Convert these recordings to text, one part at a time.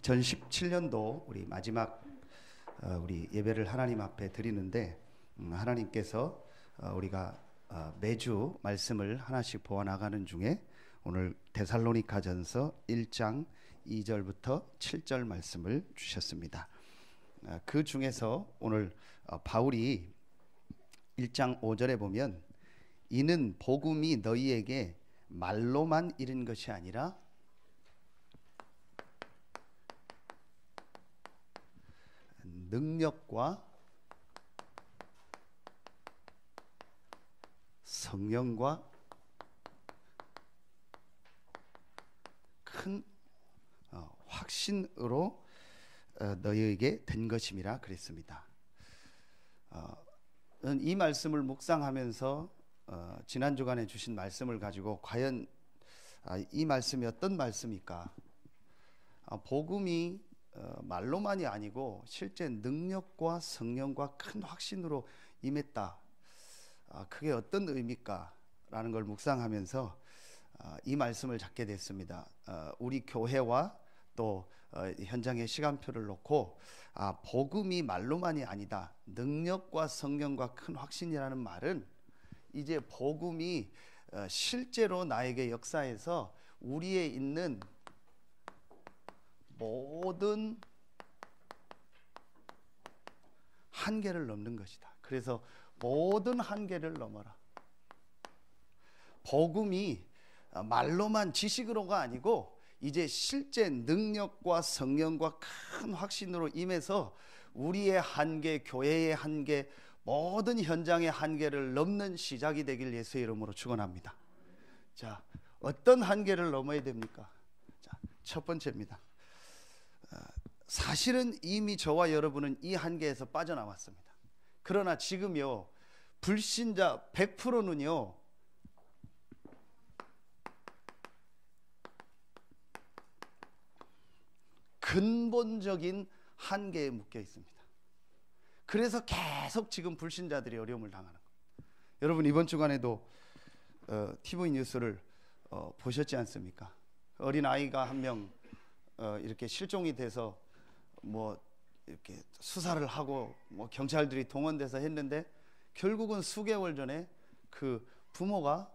2017년도 우리 마지막 우리 예배를 하나님 앞에 드리는데 하나님께서 우리가 매주 말씀을 하나씩 보아 나가는 중에 오늘 데살로니가전서 1장 2절부터 7절 말씀을 주셨습니다. 그 중에서 오늘 바울이 1장 5절에 보면 이는 복음이 너희에게 말로만 이른 것이 아니라 능력과 성령과 큰 확신으로 너희에게 된 것임이라 그랬습니다. 이 말씀을 묵상하면서 지난 주간에 주신 말씀을 가지고 과연 이 말씀이 어떤 말씀일까? 복음이 말로만이 아니고 실제 능력과 성령과 큰 확신으로 임했다. 그게 어떤 의미일까? 라는 걸 묵상하면서 이 말씀을 잡게 됐습니다. 우리 교회와 또 현장의 시간표를 놓고 복음이 말로만이 아니다. 능력과 성령과 큰 확신이라는 말은 이제 복음이 실제로 나에게 역사에서 우리에 있는 모든 한계를 넘는 것이다. 그래서 모든 한계를 넘어라. 복음이 말로만 지식으로가 아니고 이제 실제 능력과 성령과 큰 확신으로 임해서 우리의 한계, 교회의 한계, 모든 현장의 한계를 넘는 시작이 되길 예수의 이름으로 축원합니다. 자, 어떤 한계를 넘어야 됩니까? 자, 첫 번째입니다. 사실은 이미 저와 여러분은 이 한계에서 빠져나왔습니다. 그러나 지금요, 불신자 100%는요 근본적인 한계에 묶여 있습니다. 그래서 계속 지금 불신자들이 어려움을 당하는 겁니다. 여러분 이번 주간에도 TV 뉴스를 보셨지 않습니까? 어린 아이가 한 명 이렇게 실종이 돼서 뭐 이렇게 수사를 하고 뭐 경찰들이 동원돼서 했는데 결국은 수개월 전에 그 부모가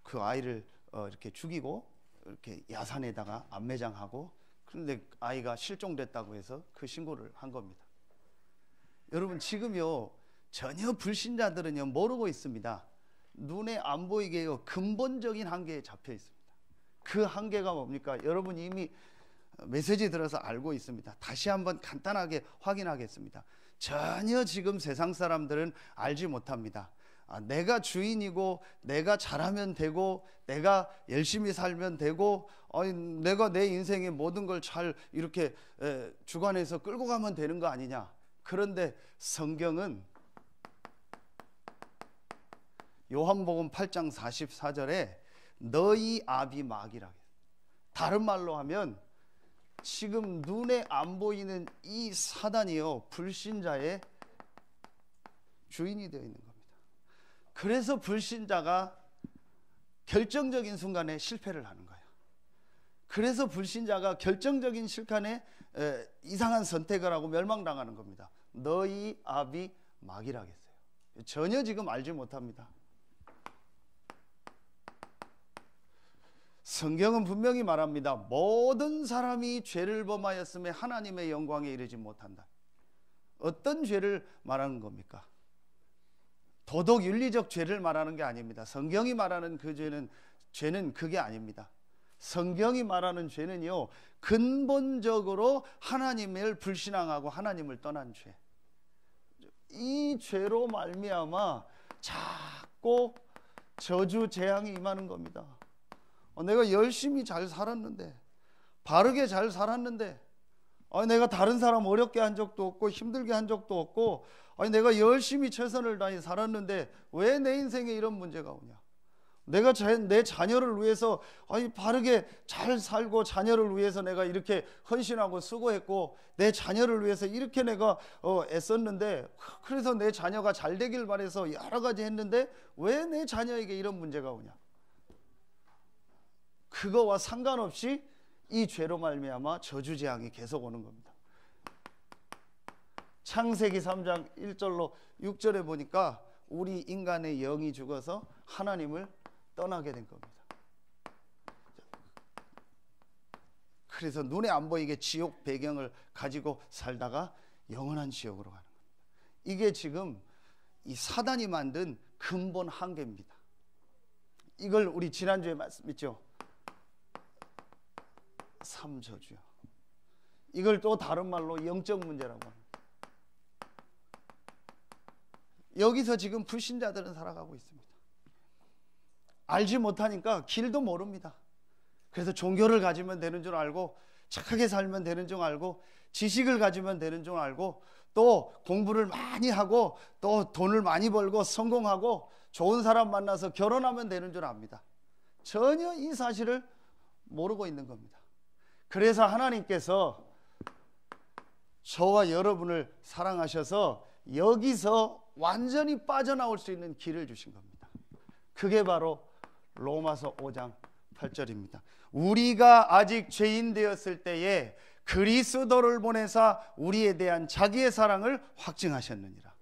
그 아이를 이렇게 죽이고 이렇게 야산에다가 안매장하고, 그런데 아이가 실종됐다고 해서 그 신고를 한 겁니다. 여러분 지금요 전혀 불신자들은요 모르고 있습니다. 눈에 안 보이게요 근본적인 한계에 잡혀 있습니다. 그 한계가 뭡니까? 여러분 이미 메시지 들어서 알고 있습니다. 다시 한번 간단하게 확인하겠습니다. 전혀 지금 세상 사람들은 알지 못합니다. 내가 주인이고 내가 잘하면 되고 내가 열심히 살면 되고 내가 내 인생의 모든 걸 잘 이렇게 주관해서 끌고 가면 되는 거 아니냐. 그런데 성경은 요한복음 8장 44절에 너희 아비 마귀라. 다른 말로 하면 지금 눈에 안 보이는 이 사단이요 불신자의 주인이 되어 있는 겁니다. 그래서 불신자가 결정적인 순간에 실패를 하는 거예요. 그래서 불신자가 결정적인 순간에 이상한 선택을 하고 멸망당하는 겁니다. 너희 아비 마귀라겠어요. 전혀 지금 알지 못합니다. 성경은 분명히 말합니다. 모든 사람이 죄를 범하였음에 하나님의 영광에 이르지 못한다. 어떤 죄를 말하는 겁니까? 도덕 윤리적 죄를 말하는 게 아닙니다. 성경이 말하는 그 죄는 그게 아닙니다. 성경이 말하는 죄는요 근본적으로 하나님을 불신앙하고 하나님을 떠난 죄. 이 죄로 말미암아 자꾸 저주 재앙이 임하는 겁니다. 내가 열심히 잘 살았는데, 바르게 잘 살았는데, 내가 다른 사람 어렵게 한 적도 없고 힘들게 한 적도 없고, 내가 열심히 최선을 다해 살았는데 왜 내 인생에 이런 문제가 오냐? 내가 내 자녀를 위해서 바르게 잘 살고 자녀를 위해서 내가 이렇게 헌신하고 수고했고 내 자녀를 위해서 이렇게 내가 애썼는데, 그래서 내 자녀가 잘 되길 바라서 여러 가지 했는데 왜 내 자녀에게 이런 문제가 오냐? 그거와 상관없이 이 죄로 말미암아 저주 재앙이 계속 오는 겁니다. 창세기 3장 1절로 6절에 보니까 우리 인간의 영이 죽어서 하나님을 떠나게 된 겁니다. 그래서 눈에 안 보이게 지옥 배경을 가지고 살다가 영원한 지옥으로 가는 겁니다. 이게 지금 이 사단이 만든 근본 한계입니다. 이걸 우리 지난주에 말씀했죠. 삼저주요. 이걸 또 다른 말로 영적 문제라고 합니다. 여기서 지금 불신자들은 살아가고 있습니다. 알지 못하니까 길도 모릅니다. 그래서 종교를 가지면 되는 줄 알고, 착하게 살면 되는 줄 알고, 지식을 가지면 되는 줄 알고, 또 공부를 많이 하고, 또 돈을 많이 벌고 성공하고 좋은 사람 만나서 결혼하면 되는 줄 압니다. 전혀 이 사실을 모르고 있는 겁니다. 그래서 하나님께서 저와 여러분을 사랑하셔서 여기서 완전히 빠져나올 수 있는 길을 주신 겁니다. 그게 바로 로마서 5장 8절입니다. 우리가 아직 죄인 되었을 때에 그리스도를 보내사 우리에 대한 자기의 사랑을 확증하셨느니라.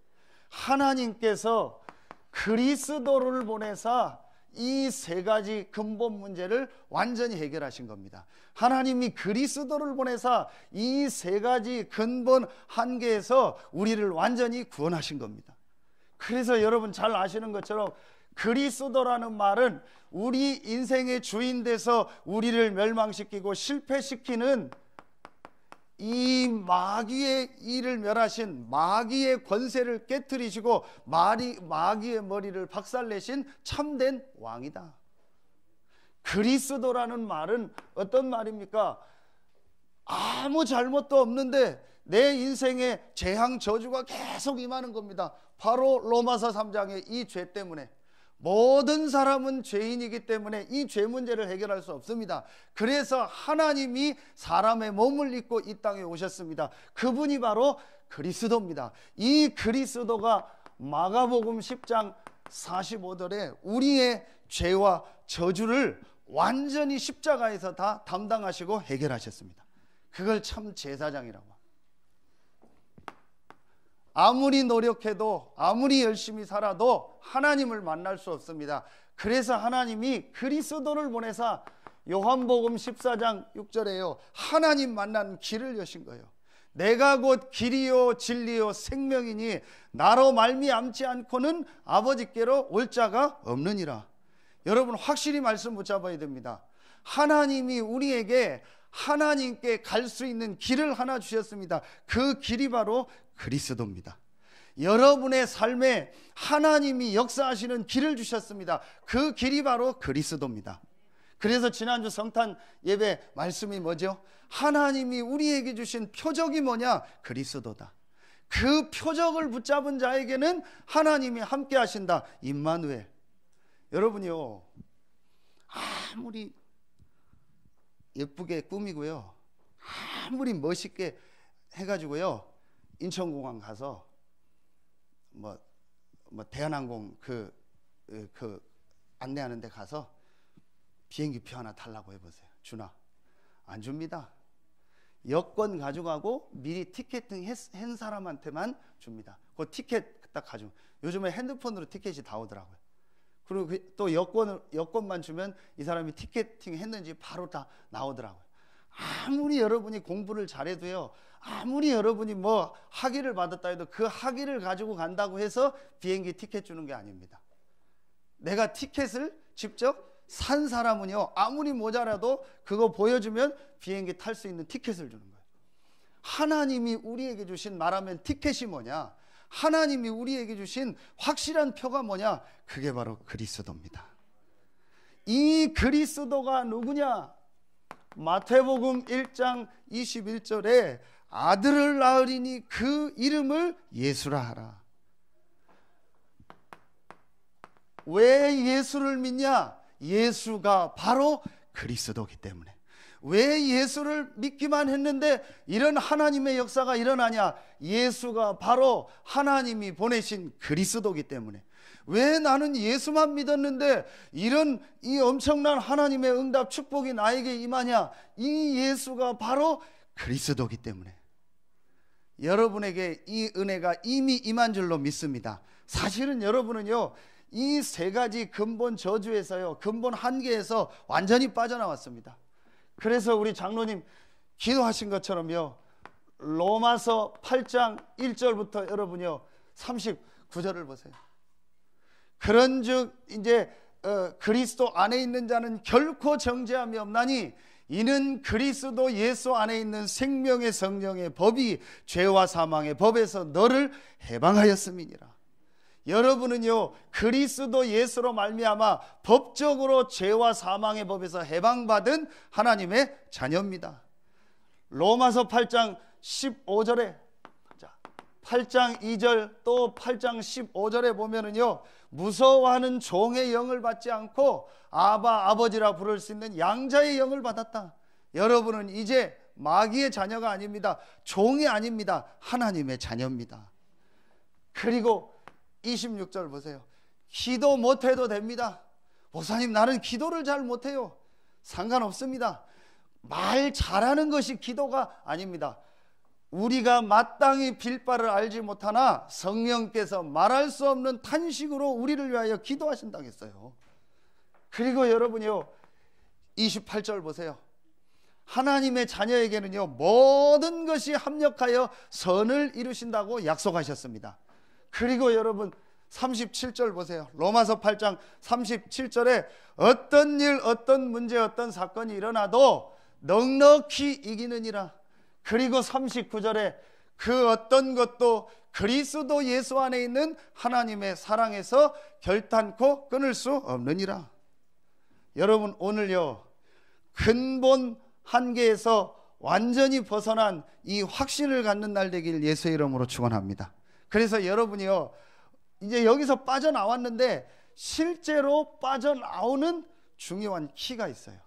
하나님께서 그리스도를 보내사 이 세 가지 근본 문제를 완전히 해결하신 겁니다. 하나님이 그리스도를 보내사 이 세 가지 근본 한계에서 우리를 완전히 구원하신 겁니다. 그래서 여러분 잘 아시는 것처럼 그리스도라는 말은 우리 인생의 주인 돼서 우리를 멸망시키고 실패시키는 이 마귀의 일을 멸하신, 마귀의 권세를 깨트리시고 마귀의 머리를 박살내신 참된 왕이다. 그리스도라는 말은 어떤 말입니까? 아무 잘못도 없는데 내 인생에 재앙 저주가 계속 임하는 겁니다. 바로 로마서 3장의 이 죄 때문에. 모든 사람은 죄인이기 때문에 이 죄 문제를 해결할 수 없습니다. 그래서 하나님이 사람의 몸을 입고 이 땅에 오셨습니다. 그분이 바로 그리스도입니다. 이 그리스도가 마가복음 10장 45절에 우리의 죄와 저주를 완전히 십자가에서 다 담당하시고 해결하셨습니다. 그걸 참 제사장이라고 합니다. 아무리 노력해도, 아무리 열심히 살아도 하나님을 만날 수 없습니다. 그래서 하나님이 그리스도를 보내사 요한복음 14장 6절에요, 하나님 만난 길을 여신 거예요. 내가 곧 길이요 진리요 생명이니 나로 말미암지 않고는 아버지께로 올 자가 없느니라. 여러분 확실히 말씀 붙잡아야 됩니다. 하나님이 우리에게 하나님께 갈 수 있는 길을 하나 주셨습니다. 그 길이 바로 그리스도입니다. 여러분의 삶에 하나님이 역사하시는 길을 주셨습니다. 그 길이 바로 그리스도입니다. 그래서 지난주 성탄 예배 말씀이 뭐죠? 하나님이 우리에게 주신 표적이 뭐냐? 그리스도다. 그 표적을 붙잡은 자에게는 하나님이 함께 하신다. 임마누엘. 여러분이요, 아무리 예쁘게 꾸미고요, 아무리 멋있게 해가지고요, 인천공항 가서 뭐 대한항공 그 안내하는 데 가서 비행기표 하나 달라고 해보세요. 주나? 안 줍니다. 여권 가져가고 미리 티켓팅 한 사람한테만 줍니다. 그 티켓 딱 가지고, 요즘에 핸드폰으로 티켓이 다 오더라고요. 그리고 또 여권만 주면 이 사람이 티켓팅 했는지 바로 다 나오더라고요. 아무리 여러분이 공부를 잘해도요, 아무리 여러분이 뭐 학위를 받았다 해도 그 학위를 가지고 간다고 해서 비행기 티켓 주는 게 아닙니다. 내가 티켓을 직접 산 사람은요, 아무리 모자라도 그거 보여주면 비행기 탈 수 있는 티켓을 주는 거예요. 하나님이 우리에게 주신, 말하면 티켓이 뭐냐? 하나님이 우리에게 주신 확실한 표가 뭐냐? 그게 바로 그리스도입니다. 이 그리스도가 누구냐? 마태복음 1장 21절에 아들을 낳으리니 그 이름을 예수라 하라. 왜 예수를 믿냐? 예수가 바로 그리스도이기 때문에. 왜 예수를 믿기만 했는데 이런 하나님의 역사가 일어나냐? 예수가 바로 하나님이 보내신 그리스도이기 때문에. 왜 나는 예수만 믿었는데 이런 이 엄청난 하나님의 응답 축복이 나에게 임하냐? 이 예수가 바로 그리스도이기 때문에 여러분에게 이 은혜가 이미 임한 줄로 믿습니다. 사실은 여러분은요, 이 세 가지 근본 저주에서요, 근본 한계에서 완전히 빠져나왔습니다. 그래서 우리 장로님 기도하신 것처럼요, 로마서 8장 1절부터 여러분요 39절을 보세요. 그런즉 이제 그리스도 안에 있는 자는 결코 정죄함이 없나니 이는 그리스도 예수 안에 있는 생명의 성령의 법이 죄와 사망의 법에서 너를 해방하였음이니라. 여러분은요 그리스도 예수로 말미암아 법적으로 죄와 사망의 법에서 해방받은 하나님의 자녀입니다. 로마서 8장 15절에 8장 2절 또 8장 15절에 보면은요, 무서워하는 종의 영을 받지 않고 아바 아버지라 부를 수 있는 양자의 영을 받았다. 여러분은 이제 마귀의 자녀가 아닙니다. 종이 아닙니다. 하나님의 자녀입니다. 그리고 26절 보세요. 기도 못해도 됩니다. 목사님, 나는 기도를 잘 못해요. 상관없습니다. 말 잘하는 것이 기도가 아닙니다. 우리가 마땅히 빌 바를 알지 못하나 성령께서 말할 수 없는 탄식으로 우리를 위하여 기도하신다고 했어요. 그리고 여러분요 28절 보세요. 하나님의 자녀에게는요 모든 것이 합력하여 선을 이루신다고 약속하셨습니다. 그리고 여러분 37절 보세요. 로마서 8장 37절에 어떤 일, 어떤 문제, 어떤 사건이 일어나도 넉넉히 이기느니라. 그리고 39절에 그 어떤 것도 그리스도 예수 안에 있는 하나님의 사랑에서 결단코 끊을 수 없느니라. 여러분, 오늘요 근본 한계에서 완전히 벗어난 이 확신을 갖는 날 되길 예수의 이름으로 축원합니다. 그래서 여러분이요 이제 여기서 빠져나왔는데 실제로 빠져나오는 중요한 키가 있어요.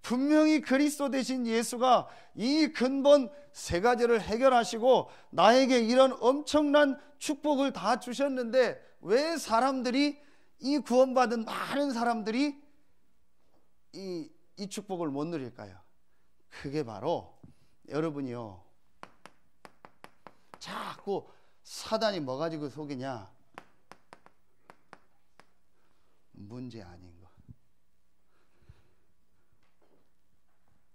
분명히 그리스도 되신 예수가 이 근본 세 가지를 해결하시고 나에게 이런 엄청난 축복을 다 주셨는데 왜 사람들이, 이 구원받은 많은 사람들이 이 축복을 못 누릴까요? 그게 바로 여러분이요 자꾸 사단이 뭐 가지고 속이냐? 문제 아닌 거.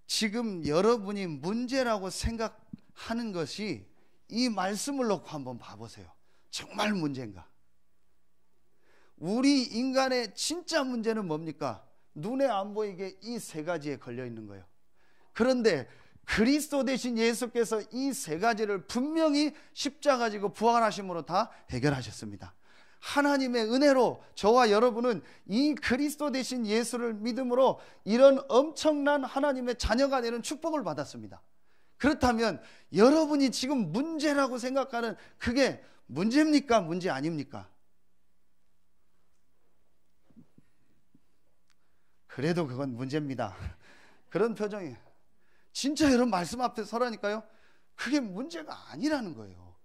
지금 여러분이 문제라고 생각하는 것이 이 말씀을 놓고 한번 봐보세요. 정말 문제인가? 우리 인간의 진짜 문제는 뭡니까? 눈에 안 보이게 이 세 가지에 걸려 있는 거예요. 그런데 그리스도 되신 예수께서 이 세 가지를 분명히 십자가 지고 부활하심으로 다 해결하셨습니다. 하나님의 은혜로 저와 여러분은 이 그리스도 되신 예수를 믿음으로 이런 엄청난 하나님의 자녀가 되는 축복을 받았습니다. 그렇다면 여러분이 지금 문제라고 생각하는 그게 문제입니까? 문제 아닙니까? 그래도 그건 문제입니다. 그런 표정이에요. 진짜 여러분 말씀 앞에 서라니까요. 그게 문제가 아니라는 거예요.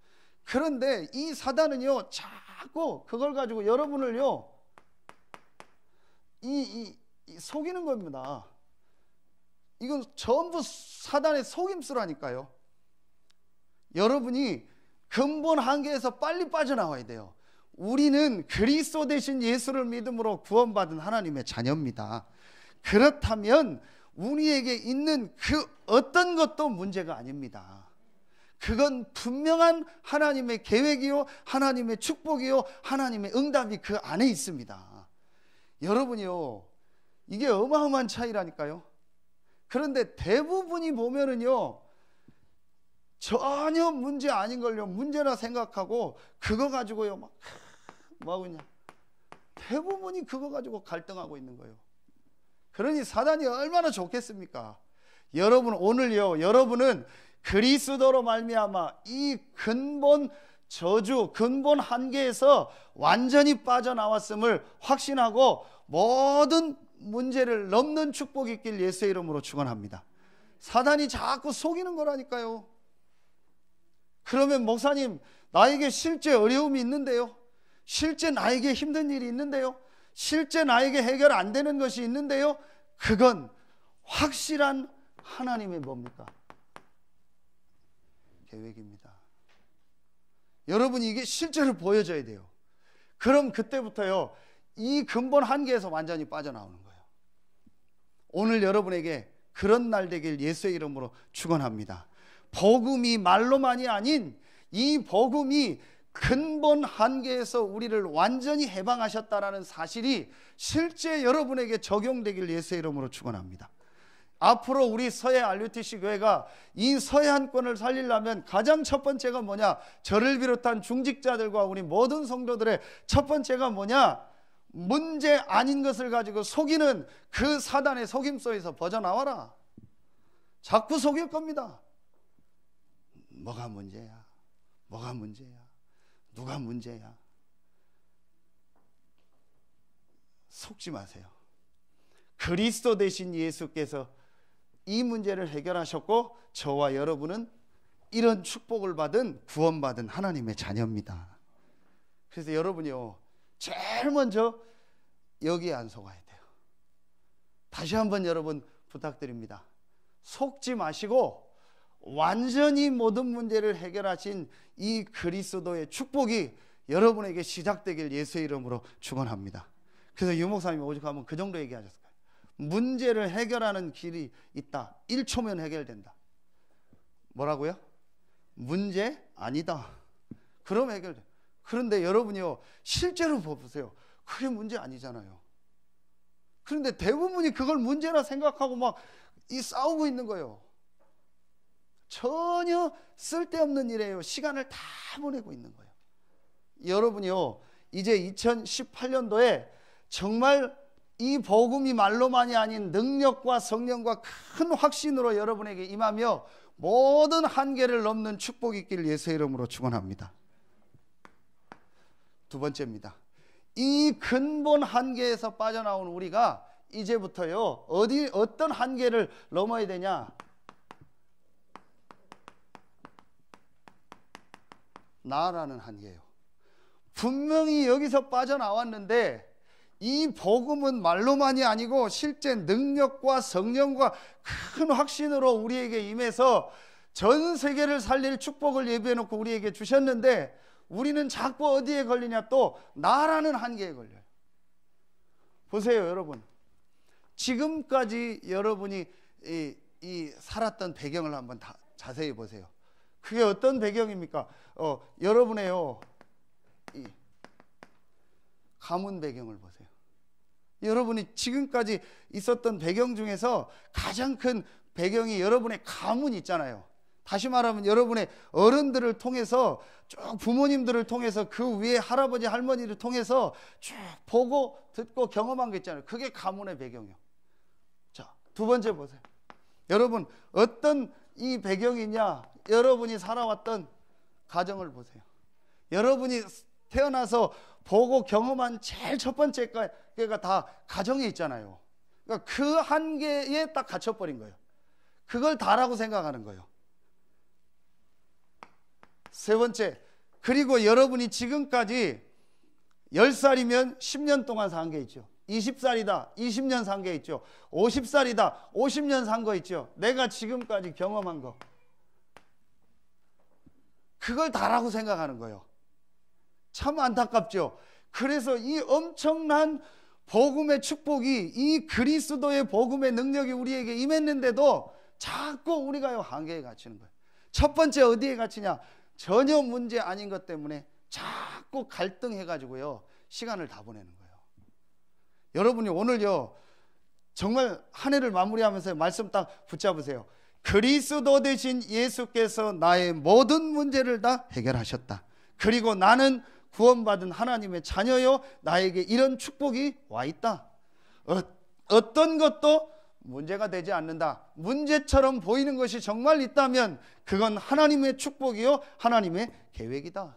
그런데 이 사단은요 자꾸 그걸 가지고 여러분을요 속이는 겁니다. 이건 전부 사단의 속임수라니까요. 여러분이 근본 한계에서 빨리 빠져나와야 돼요. 우리는 그리스도 되신 예수를 믿음으로 구원받은 하나님의 자녀입니다. 그렇다면 우리에게 있는 그 어떤 것도 문제가 아닙니다. 그건 분명한 하나님의 계획이요, 하나님의 축복이요, 하나님의 응답이 그 안에 있습니다. 여러분이요, 이게 어마어마한 차이라니까요. 그런데 대부분이 보면은요, 전혀 문제 아닌 걸요, 문제라 생각하고 그거 가지고요, 뭐하고 있냐. 대부분이 그거 가지고 갈등하고 있는 거예요. 그러니 사단이 얼마나 좋겠습니까? 여러분, 오늘요, 여러분은 그리스도로 말미암아 이 근본 저주, 근본 한계에서 완전히 빠져나왔음을 확신하고 모든 문제를 넘는 축복이 있길 예수의 이름으로 축원합니다. 사단이 자꾸 속이는 거라니까요. 그러면 목사님, 나에게 실제 어려움이 있는데요, 실제 나에게 힘든 일이 있는데요. 실제 나에게 해결 안 되는 것이 있는데요. 그건 확실한 하나님의 뭡니까? 계획입니다. 여러분, 이게 실제로 보여져야 돼요. 그럼 그때부터요, 이 근본 한계에서 완전히 빠져나오는 거예요. 오늘 여러분에게 그런 날 되길 예수의 이름으로 축원합니다. 복음이 말로만이 아닌 이 복음이 근본 한계에서 우리를 완전히 해방하셨다라는 사실이 실제 여러분에게 적용되길 예수의 이름으로 축원합니다. 앞으로 우리 서해 RUTC 교회가 이 서해안권을 살리려면 가장 첫 번째가 뭐냐? 저를 비롯한 중직자들과 우리 모든 성도들의 첫 번째가 뭐냐? 문제 아닌 것을 가지고 속이는 그 사단의 속임수에서 벗어나와라. 자꾸 속일 겁니다. 뭐가 문제야? 뭐가 문제야? 누가 문제야? 속지 마세요. 그리스도 되신 예수께서 이 문제를 해결하셨고 저와 여러분은 이런 축복을 받은 구원받은 하나님의 자녀입니다. 그래서 여러분이요, 제일 먼저 여기에 안 속아야 돼요. 다시 한번 여러분 부탁드립니다. 속지 마시고 완전히 모든 문제를 해결하신 이 그리스도의 축복이 여러분에게 시작되길 예수의 이름으로 축원합니다. 그래서 유 목사님이 오직 한번 그 정도 얘기하셨어요. 문제를 해결하는 길이 있다. 1초면 해결된다. 뭐라고요? 문제 아니다. 그럼 해결돼. 그런데 여러분이요, 실제로 보세요. 그게 문제 아니잖아요. 그런데 대부분이 그걸 문제라 생각하고 막 싸우고 있는 거예요. 전혀 쓸데없는 일이에요. 시간을 다 보내고 있는 거예요. 여러분이요, 이제 2018년도에 정말 이 복음이 말로만이 아닌 능력과 성령과 큰 확신으로 여러분에게 임하며 모든 한계를 넘는 축복이 있기를 예수의 이름으로 축원합니다. 두 번째입니다. 이 근본 한계에서 빠져나온 우리가 이제부터요, 어떤 한계를 넘어야 되냐? 나라는 한계예요. 분명히 여기서 빠져나왔는데 이 복음은 말로만이 아니고 실제 능력과 성령과 큰 확신으로 우리에게 임해서 전 세계를 살릴 축복을 예비해 놓고 우리에게 주셨는데 우리는 자꾸 어디에 걸리냐? 또 나라는 한계에 걸려요. 보세요, 여러분. 지금까지 여러분이 이 살았던 배경을 한번 자세히 보세요. 그게 어떤 배경입니까? 여러분의요, 이 가문 배경을 보세요. 여러분이 지금까지 있었던 배경 중에서 가장 큰 배경이 여러분의 가문이 있잖아요. 다시 말하면 여러분의 어른들을 통해서 쭉 부모님들을 통해서 그 위에 할아버지 할머니를 통해서 쭉 보고 듣고 경험한 게 있잖아요. 그게 가문의 배경이요. 자, 두 번째 보세요. 여러분 어떤 이 배경이냐? 여러분이 살아왔던 가정을 보세요. 여러분이 태어나서 보고 경험한 제일 첫 번째가 다 가정에 있잖아요. 그러니까 그 한계에 딱 갇혀버린 거예요. 그걸 다라고 생각하는 거예요. 세 번째, 그리고 여러분이 지금까지 10살이면 10년 동안 산 게 있죠. 20살이다 20년 산 게 있죠. 50살이다 50년 산 거 있죠. 내가 지금까지 경험한 거, 그걸 다라고 생각하는 거예요. 참 안타깝죠. 그래서 이 엄청난 복음의 축복이, 이 그리스도의 복음의 능력이 우리에게 임했는데도 자꾸 우리가 한계에 갇히는 거예요. 첫 번째 어디에 갇히냐? 전혀 문제 아닌 것 때문에 자꾸 갈등해가지고요 시간을 다 보내는 거예요. 여러분이 오늘요 정말 한 해를 마무리하면서 말씀 딱 붙잡으세요. 그리스도 되신 예수께서 나의 모든 문제를 다 해결하셨다. 그리고 나는 구원받은 하나님의 자녀요, 나에게 이런 축복이 와 있다. 어떤 것도 문제가 되지 않는다. 문제처럼 보이는 것이 정말 있다면 그건 하나님의 축복이요, 하나님의 계획이다.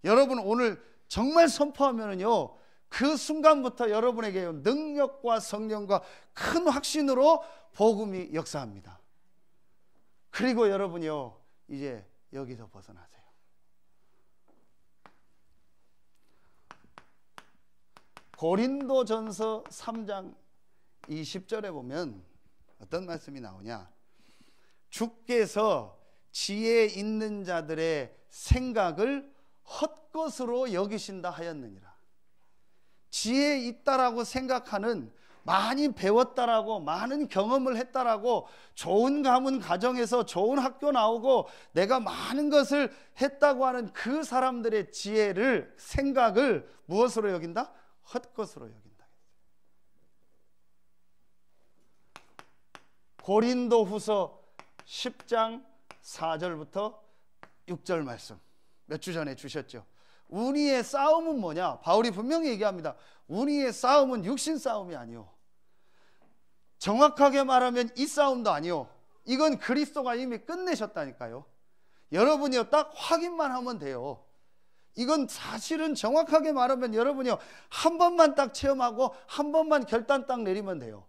여러분 오늘 정말 선포하면은요, 그 순간부터 여러분에게 능력과 성령과 큰 확신으로 복음이 역사합니다. 그리고 여러분이요 이제 여기서 벗어나세요. 고린도전서 3장 20절에 보면 어떤 말씀이 나오냐? 주께서 지혜 있는 자들의 생각을 헛것으로 여기신다 하였느니라. 지혜 있다라고 생각하는, 많이 배웠다라고, 많은 경험을 했다라고, 좋은 가문 가정에서 좋은 학교 나오고 내가 많은 것을 했다고 하는 그 사람들의 지혜를, 생각을 무엇으로 여긴다? 헛것으로 여긴다. 고린도후서 10장 4절부터 6절 말씀 몇 주 전에 주셨죠. 우리의 싸움은 뭐냐? 바울이 분명히 얘기합니다. 우리의 싸움은 육신 싸움이 아니요, 정확하게 말하면 이 싸움도 아니요, 이건 그리스도가 이미 끝내셨다니까요. 여러분이요, 딱 확인만 하면 돼요. 이건 사실은 정확하게 말하면 여러분이요, 한 번만 딱 체험하고 한 번만 결단 딱 내리면 돼요.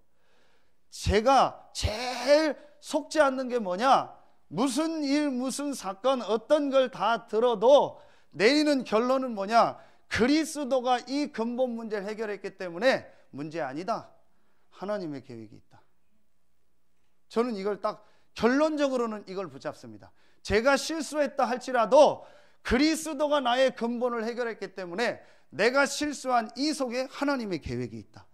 제가 제일 속지 않는 게 뭐냐? 무슨 일, 무슨 사건, 어떤 걸 다 들어도 내리는 결론은 뭐냐? 그리스도가 이 근본 문제를 해결했기 때문에 문제 아니다, 하나님의 계획이 있다. 저는 이걸 딱 결론적으로는 이걸 붙잡습니다. 제가 실수했다 할지라도 그리스도가 나의 근본을 해결했기 때문에 내가 실수한 이 속에 하나님의 계획이 있다.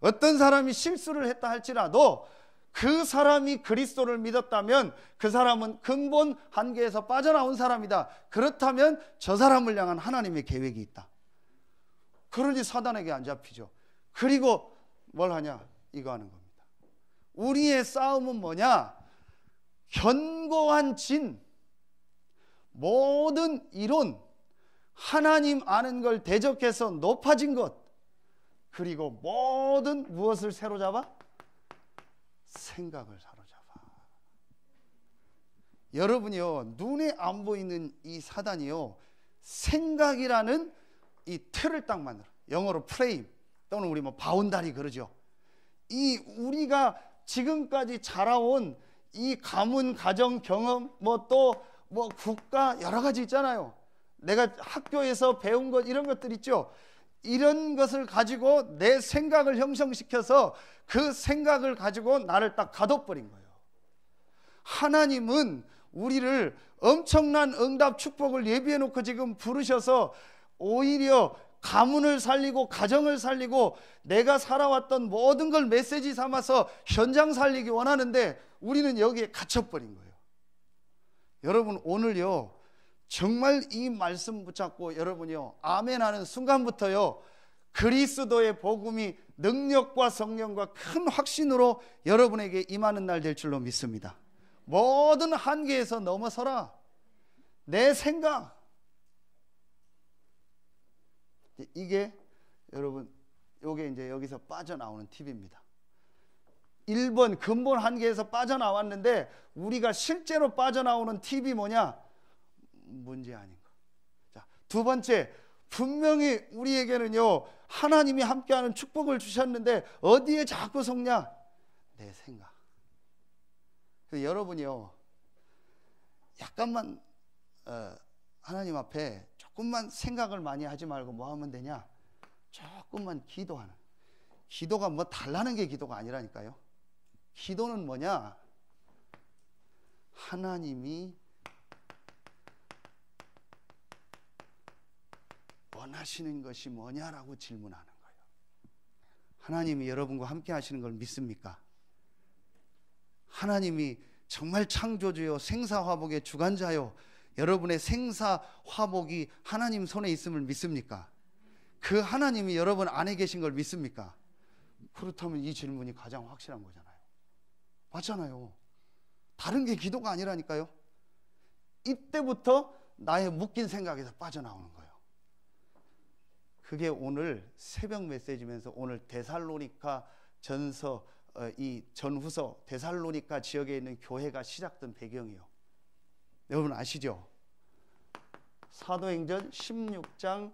어떤 사람이 실수를 했다 할지라도 그 사람이 그리스도를 믿었다면 그 사람은 근본 한계에서 빠져나온 사람이다. 그렇다면 저 사람을 향한 하나님의 계획이 있다. 그러니 사단에게 안 잡히죠. 그리고 뭘 하냐? 이거 하는 겁니다. 우리의 싸움은 뭐냐? 견고한 진, 모든 이론, 하나님 아는 걸 대적해서 높아진 것, 그리고 모든 무엇을 사로잡아? 생각을 사로잡아. 여러분이요, 눈에 안 보이는 이 사단이요, 생각이라는 이 틀을 딱 만들어. 영어로 프레임 또는 우리 뭐 바운다리 그러죠. 이 우리가 지금까지 자라온 이 가문, 가정, 경험, 뭐 또 뭐 국가 여러 가지 있잖아요. 내가 학교에서 배운 것, 이런 것들 있죠. 이런 것을 가지고 내 생각을 형성시켜서 그 생각을 가지고 나를 딱 가둬버린 거예요. 하나님은 우리를 엄청난 응답 축복을 예비해 놓고 지금 부르셔서 오히려 가문을 살리고 가정을 살리고 내가 살아왔던 모든 걸 메시지 삼아서 현장 살리기 원하는데 우리는 여기에 갇혀버린 거예요. 여러분, 오늘요, 정말 이 말씀 붙잡고 여러분이요, 아멘 하는 순간부터요, 그리스도의 복음이 능력과 성령과 큰 확신으로 여러분에게 임하는 날 될 줄로 믿습니다. 모든 한계에서 넘어서라. 내 생각, 이게 여러분, 요게 이제 여기서 빠져나오는 팁입니다. 1번 근본 한계에서 빠져나왔는데 우리가 실제로 빠져나오는 팁이 뭐냐? 문제 아닌 거. 자, 두 번째, 분명히 우리에게는요, 하나님이 함께하는 축복을 주셨는데 어디에 자꾸 속냐? 내 생각. 그래서 여러분이요, 약간만 하나님 앞에 조금만 생각을 많이 하지 말고 뭐 하면 되냐? 조금만 기도하는. 기도가 뭐 달라는 게 기도가 아니라니까요. 기도는 뭐냐? 하나님이 원하시는 것이 뭐냐라고 질문하는 거예요. 하나님이 여러분과 함께 하시는 걸 믿습니까? 하나님이 정말 창조주요, 생사화복의 주관자요, 여러분의 생사화복이 하나님 손에 있음을 믿습니까? 그 하나님이 여러분 안에 계신 걸 믿습니까? 그렇다면 이 질문이 가장 확실한 거잖아요. 맞잖아요. 다른 게 기도가 아니라니까요. 이때부터 나의 묶인 생각에서 빠져나오는 거예요. 그게 오늘 새벽 메시지면서 오늘 데살로니가 전서, 이 전후서 데살로니가 지역에 있는 교회가 시작된 배경이요. 여러분 아시죠? 사도행전 16장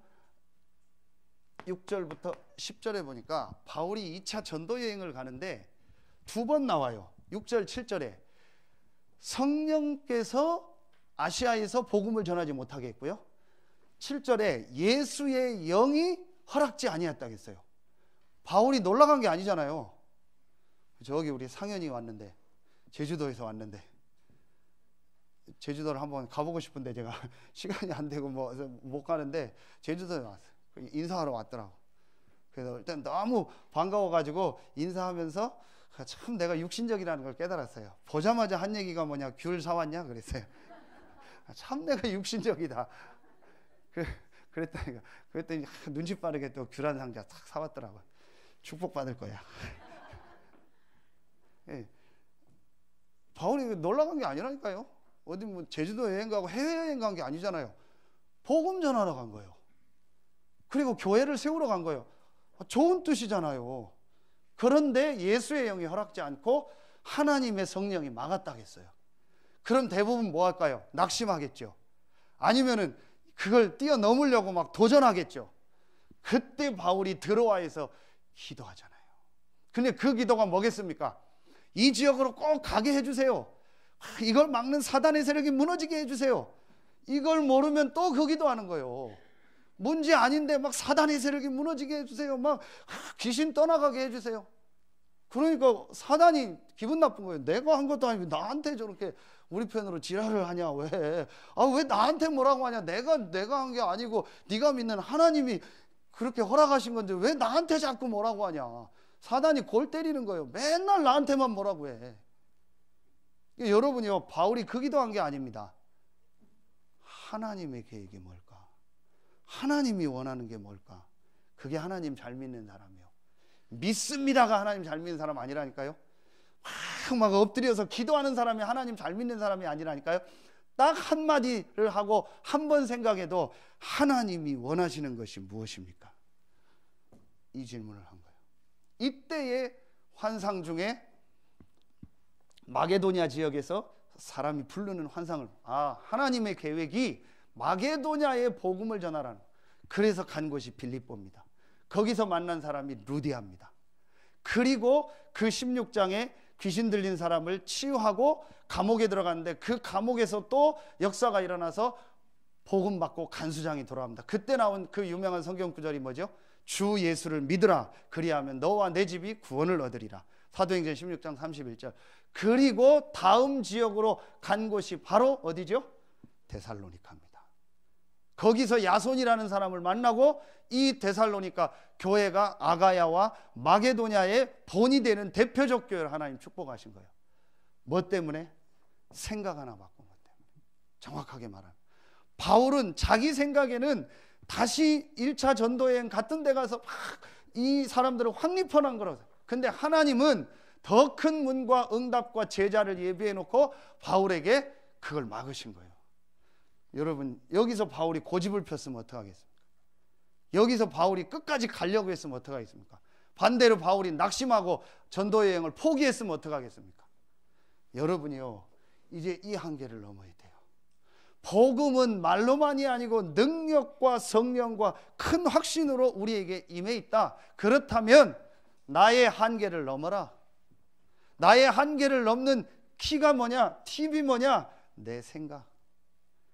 6절부터 10절에 보니까 바울이 2차 전도 여행을 가는데 두 번 나와요. 6절 7절에 성령께서 아시아에서 복음을 전하지 못하게 했고요, 7절에 예수의 영이 허락지 아니었다겠어요. 바울이 놀러 간 게 아니잖아요. 저기 우리 상현이 왔는데, 제주도에서 왔는데, 제주도를 한번 가보고 싶은데 제가 시간이 안 되고 뭐 못 가는데 제주도에 왔어요. 인사하러 왔더라고. 그래서 일단 너무 반가워가지고 인사하면서 참 내가 육신적이라는 걸 깨달았어요. 보자마자 한 얘기가 뭐냐, 귤 사왔냐 그랬어요. 참 내가 육신적이다. 그랬더니 눈치 빠르게 또 귤 한 상자 탁 사왔더라고요. 축복받을 거야. 예. 바울이 놀러 간 게 아니라니까요. 어디 뭐 제주도 여행 가고 해외여행 간 게 아니잖아요. 복음 전하러 간 거예요. 그리고 교회를 세우러 간 거예요. 좋은 뜻이잖아요. 그런데 예수의 영이 허락지 않고 하나님의 성령이 막았다겠어요. 그럼 대부분 뭐 할까요? 낙심하겠죠. 아니면은 그걸 뛰어넘으려고 막 도전하겠죠. 그때 바울이 드로아에서 기도하잖아요. 근데 그 기도가 뭐겠습니까? 이 지역으로 꼭 가게 해주세요. 이걸 막는 사단의 세력이 무너지게 해주세요. 이걸 모르면 또 그 기도하는 거예요. 문제 아닌데 막 사단의 세력이 무너지게 해주세요. 막 귀신 떠나가게 해주세요. 그러니까 사단이 기분 나쁜 거예요. 내가 한 것도 아니고 나한테 저렇게 우리 편으로 지랄을 하냐. 왜 나한테 뭐라고 하냐. 내가 한 게 아니고 네가 믿는 하나님이 그렇게 허락하신 건데 왜 나한테 자꾸 뭐라고 하냐. 사단이 골 때리는 거예요. 맨날 나한테만 뭐라고 해. 여러분이요, 바울이 그 기도한 게 아닙니다. 하나님의 계획이 뭘까? 하나님이 원하는 게 뭘까? 그게 하나님 잘 믿는 사람이요. 믿습니다가 하나님 잘 믿는 사람 아니라니까요. 막 엎드려서 기도하는 사람이 하나님 잘 믿는 사람이 아니라니까요. 딱 한마디를 하고 한 번 생각해도 하나님이 원하시는 것이 무엇입니까? 이 질문을 한 거예요. 이때의 환상 중에 마게도냐 지역에서 사람이 부르는 환상을, 하나님의 계획이 마게도냐의 복음을 전하라는, 그래서 간 곳이 빌립보입니다. 거기서 만난 사람이 루디아입니다. 그리고 그 16장에 귀신 들린 사람을 치유하고 감옥에 들어갔는데 그 감옥에서 또 역사가 일어나서 복음 받고 간수장이 돌아옵니다. 그때 나온 그 유명한 성경 구절이 뭐죠? 주 예수를 믿으라, 그리하면 너와 내 집이 구원을 얻으리라. 사도행전 16장 31절. 그리고 다음 지역으로 간 곳이 바로 어디죠? 데살로니카입니다. 거기서 야손이라는 사람을 만나고 이 데살로니카 교회가 아가야와 마게도냐의 본이 되는 대표적 교회를 하나님 축복하신 거예요. 뭐 때문에? 생각 하나 바꾼 것 때문에. 정확하게 말하면 바울은 자기 생각에는 다시 1차 전도여행 같은 데 가서 막 이 사람들을 확립헌한 거라고. 근데 하나님은 더 큰 문과 응답과 제자를 예비해 놓고 바울에게 그걸 막으신 거예요. 여러분, 여기서 바울이 고집을 폈으면 어떡하겠습니까? 여기서 바울이 끝까지 가려고 했으면 어떡하겠습니까? 반대로 바울이 낙심하고 전도여행을 포기했으면 어떡하겠습니까? 여러분이요, 이제 이 한계를 넘어야 돼요. 복음은 말로만이 아니고 능력과 성령과 큰 확신으로 우리에게 임해 있다. 그렇다면 나의 한계를 넘어라. 나의 한계를 넘는 키가 뭐냐? 팁이 뭐냐? 내 생각.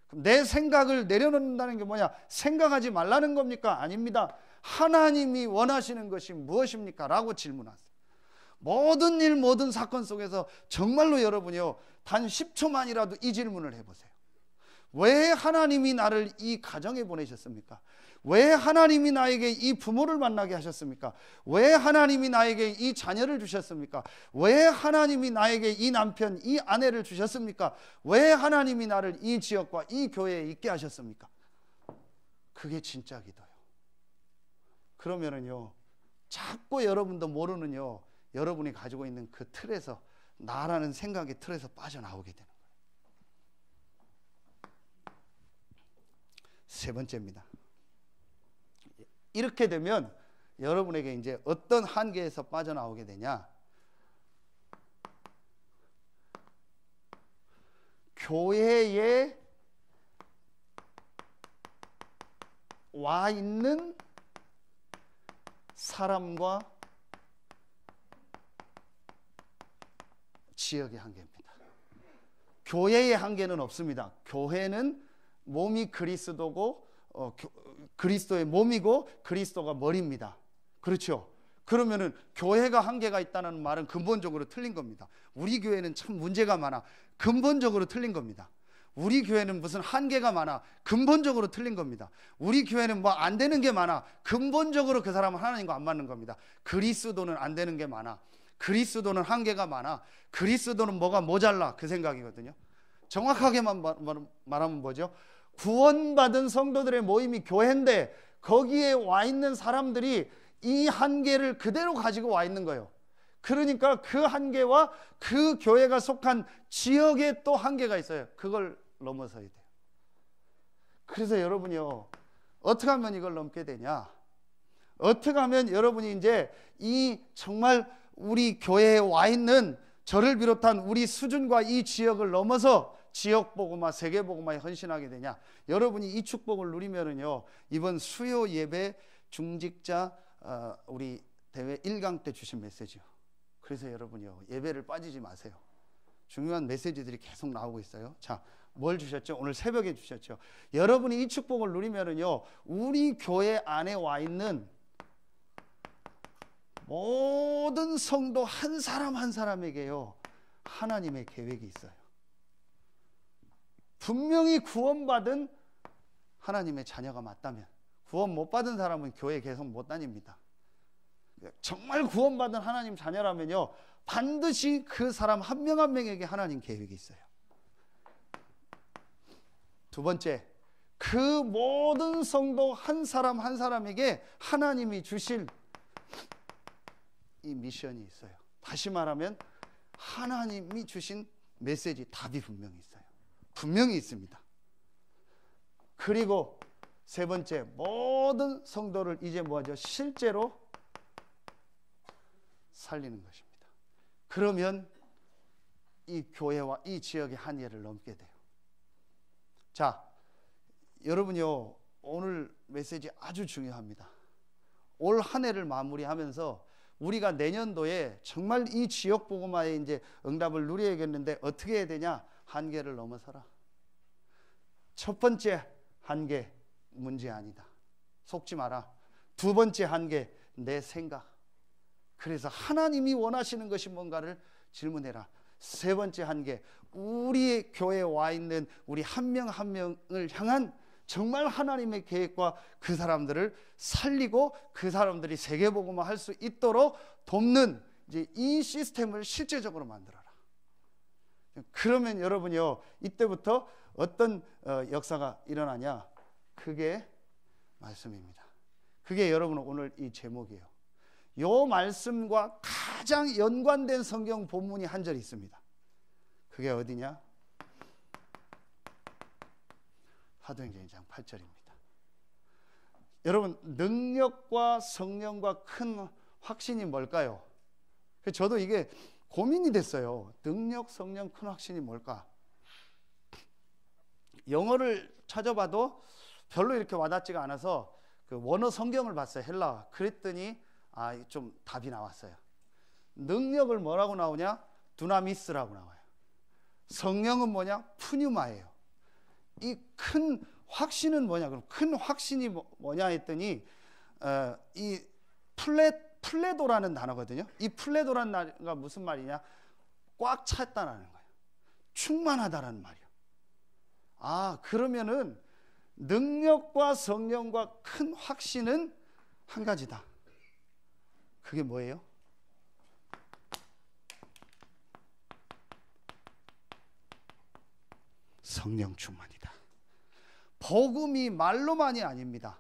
그럼 내 생각을 내려놓는다는 게 뭐냐? 생각하지 말라는 겁니까? 아닙니다. 하나님이 원하시는 것이 무엇입니까? 라고 질문하세요. 모든 일, 모든 사건 속에서 정말로 여러분이요, 단 10초만이라도 이 질문을 해보세요. 왜 하나님이 나를 이 가정에 보내셨습니까? 왜 하나님이 나에게 이 부모를 만나게 하셨습니까? 왜 하나님이 나에게 이 자녀를 주셨습니까? 왜 하나님이 나에게 이 남편, 이 아내를 주셨습니까? 왜 하나님이 나를 이 지역과 이 교회에 있게 하셨습니까? 그게 진짜 기도예요. 그러면은요, 자꾸 여러분도 모르는요, 여러분이 가지고 있는 그 틀에서, 나라는 생각의 틀에서 빠져나오게 되는 거예요. 세 번째입니다. 이렇게 되면 여러분에게 이제 어떤 한계에서 빠져나오게 되냐? 교회에 와 있는 사람과 지역의 한계입니다. 교회의 한계는 없습니다. 교회는 몸이 그리스도고 그리스도의 몸이고 그리스도가 머리입니다. 그렇죠? 그러면은 교회가 한계가 있다는 말은 근본적으로 틀린 겁니다. 우리 교회는 참 문제가 많아. 근본적으로 틀린 겁니다. 우리 교회는 무슨 한계가 많아. 근본적으로 틀린 겁니다. 우리 교회는 뭐 안 되는 게 많아. 근본적으로 그 사람은 하나님과 안 맞는 겁니다. 그리스도는 안 되는 게 많아. 그리스도는 한계가 많아. 그리스도는 뭐가 모자라. 그 생각이거든요. 정확하게만 말하면 뭐죠? 구원받은 성도들의 모임이 교회인데 거기에 와 있는 사람들이 이 한계를 그대로 가지고 와 있는 거예요. 그러니까 그 한계와 그 교회가 속한 지역에 또 한계가 있어요. 그걸 넘어서야 돼요. 그래서 여러분이요, 어떻게 하면 이걸 넘게 되냐? 어떻게 하면 여러분이 이제 이 정말 우리 교회에 와 있는 저를 비롯한 우리 수준과 이 지역을 넘어서 지역 복음화, 세계 복음화에 헌신하게 되냐? 여러분이 이 축복을 누리면은요, 이번 수요 예배 중직자 우리 대회 1강 때 주신 메시지요. 그래서 여러분이요, 예배를 빠지지 마세요. 중요한 메시지들이 계속 나오고 있어요. 자, 뭘 주셨죠? 오늘 새벽에 주셨죠. 여러분이 이 축복을 누리면은요, 우리 교회 안에 와 있는 모든 성도 한 사람 한 사람에게요, 하나님의 계획이 있어요. 분명히 구원받은 하나님의 자녀가 맞다면, 구원 못 받은 사람은 교회 계속 못 다닙니다. 정말 구원받은 하나님 자녀라면요, 반드시 그 사람 한 명 한 명에게 하나님 계획이 있어요. 두 번째, 그 모든 성도 한 사람 한 사람에게 하나님이 주실 이 미션이 있어요. 다시 말하면 하나님이 주신 메시지, 답이 분명히 있어요. 분명히 있습니다. 그리고 세 번째, 모든 성도를 이제 뭐하죠? 실제로 살리는 것입니다. 그러면 이 교회와 이 지역의 한계를 넘게 돼요. 자, 여러분요, 오늘 메시지 아주 중요합니다. 올 한 해를 마무리하면서 우리가 내년도에 정말 이 지역 복음화에 이제 응답을 누려야겠는데 어떻게 해야 되냐? 한계를 넘어서라. 첫 번째 한계, 문제 아니다. 속지 마라. 두 번째 한계, 내 생각. 그래서 하나님이 원하시는 것이 뭔가를 질문해라. 세 번째 한계, 우리 교회에 와 있는 우리 한 명 한 명을 향한 정말 하나님의 계획과 그 사람들을 살리고 그 사람들이 세계복음화 할 수 있도록 돕는 이제 이 시스템을 실제적으로 만들어라. 그러면 여러분이요, 이때부터 어떤 역사가 일어나냐? 그게 말씀입니다. 그게 여러분 오늘 이 제목이에요. 요 말씀과 가장 연관된 성경 본문이 한 절 있습니다. 그게 어디냐? 사도행전 2장 8절입니다. 여러분, 능력과 성령과 큰 확신이 뭘까요? 저도 이게 고민이 됐어요. 능력, 성령, 큰 확신이 뭘까? 영어를 찾아봐도 별로 이렇게 와닿지가 않아서 그 원어 성경을 봤어요. 헬라. 그랬더니 좀 답이 나왔어요. 능력을 뭐라고 나오냐? 두나미스라고 나와요. 성령은 뭐냐? 푸뉴마예요. 이 큰 확신은 뭐냐? 그럼 큰 확신이 뭐냐 했더니 이 플레도라는 단어거든요. 이 플레도라는 단어가 무슨 말이냐? 꽉 찼다라는 거예요. 충만하다라는 말이에요. 그러면은 능력과 성령과 큰 확신은 한 가지다. 그게 뭐예요? 성령 충만이다. 복음이 말로만이 아닙니다.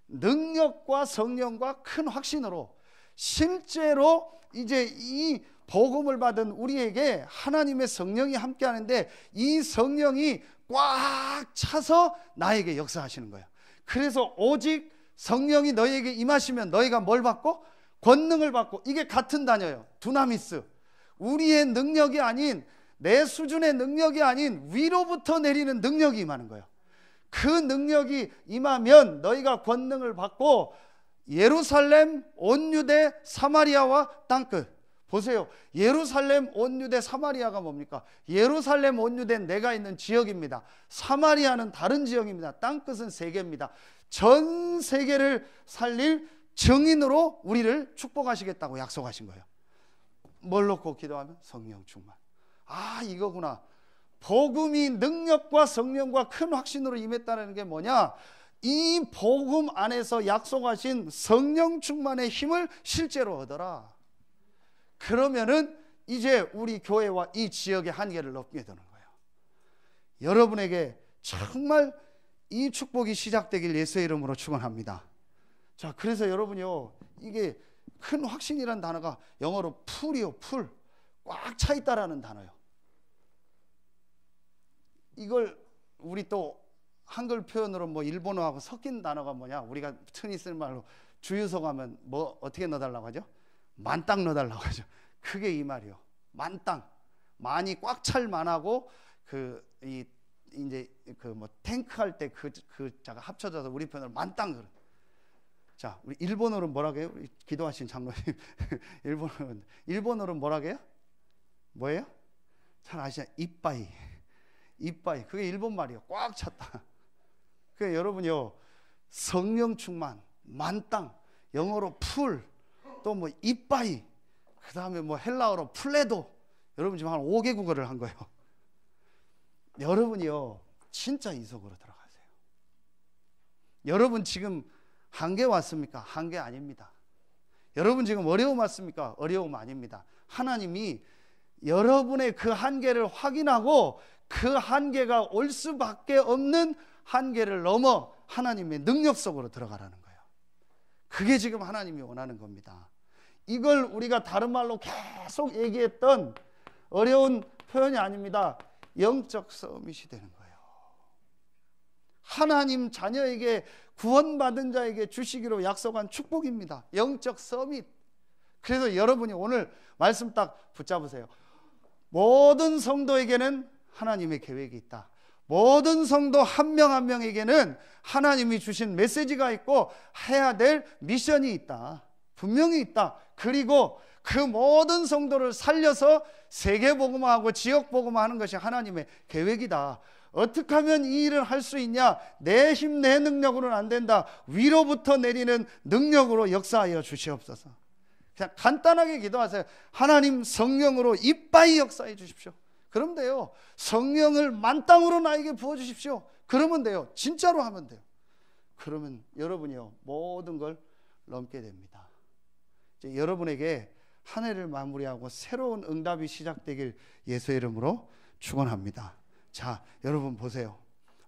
능력과 성령과 큰 확신으로 실제로 이제 이 복음을 받은 우리에게 하나님의 성령이 함께 하는데 이 성령이 꽉 차서 나에게 역사하시는 거예요. 그래서 오직 성령이 너희에게 임하시면 너희가 뭘 받고? 권능을 받고. 이게 같은 단어예요. 두나미스. 우리의 능력이 아닌, 내 수준의 능력이 아닌 위로부터 내리는 능력이 임하는 거예요. 그 능력이 임하면 너희가 권능을 받고 예루살렘, 온 유대, 사마리아와 땅끝, 보세요. 예루살렘, 온유대, 사마리아가 뭡니까? 예루살렘, 온유대 내가 있는 지역입니다. 사마리아는 다른 지역입니다. 땅끝은 세계입니다. 전 세계를 살릴 증인으로 우리를 축복하시겠다고 약속하신 거예요. 뭘 놓고 기도하면? 성령 충만. 아, 이거구나. 복음이 능력과 성령과 큰 확신으로 임했다는 게 뭐냐? 이 복음 안에서 약속하신 성령 충만의 힘을 실제로 얻어라. 그러면은 이제 우리 교회와 이 지역의 한계를 넘게 되는 거예요. 여러분에게 정말 이 축복이 시작되길 예수의 이름으로 축원합니다. 자, 그래서 여러분요, 이게 큰 확신이라는 단어가 영어로 풀이요, 풀. 꽉 차 있다라는 단어요. 이걸 우리 또 한글 표현으로 뭐 일본어하고 섞인 단어가 뭐냐? 우리가 흔히 쓸 말로 주유소 가면 뭐 어떻게 넣어달라고 하죠? 만땅 넣어달라고 하죠. 그게 이 말이요. 만땅. 많이 꽉 찰 만하고 이제 그 뭐 탱크 할 때 그 자가 합쳐져서 우리 표현으로 만땅 그런. 자, 우리 일본어로 뭐라고 해요? 기도하신 장로님. 일본어로 뭐라고 해요? 뭐예요? 잘 아시죠? 이빠이. 이빠이. 그게 일본 말이에요. 꽉 찼다. 그러니까 여러분요, 성령 충만, 만땅, 영어로 풀, 또 뭐 이빠이, 그 다음에 뭐 헬라어로 플레도. 여러분 지금 한 5개 국어를 한 거예요. 여러분이요, 진짜 이 속으로 들어가세요. 여러분 지금 한계 왔습니까? 한계 아닙니다. 여러분 지금 어려움 왔습니까? 어려움 아닙니다. 하나님이 여러분의 그 한계를 확인하고 그 한계가 올 수밖에 없는 한계를 넘어 하나님의 능력 속으로 들어가라는 거예요. 그게 지금 하나님이 원하는 겁니다. 이걸 우리가 다른 말로 계속 얘기했던 어려운 표현이 아닙니다. 영적 서밋이 되는 거예요. 하나님 자녀에게 구원받은 자에게 주시기로 약속한 축복입니다. 영적 서밋. 그래서 여러분이 오늘 말씀 딱 붙잡으세요. 모든 성도에게는 하나님의 계획이 있다. 모든 성도 한 명 한 명에게는 하나님이 주신 메시지가 있고 해야 될 미션이 있다. 분명히 있다. 그리고 그 모든 성도를 살려서 세계복음화하고 지역복음화하는 것이 하나님의 계획이다. 어떻게 하면 이 일을 할 수 있냐? 내 힘, 내 능력으로는 안 된다. 위로부터 내리는 능력으로 역사하여 주시옵소서. 그냥 간단하게 기도하세요. 하나님 성령으로 이빠이 역사해 주십시오. 그러면 돼요. 성령을 만땅으로 나에게 부어주십시오. 그러면 돼요. 진짜로 하면 돼요. 그러면 여러분이요, 모든 걸 넘게 됩니다. 이제 여러분에게 한 해를 마무리하고 새로운 응답이 시작되길 예수의 이름으로 축원합니다. 자, 여러분 보세요.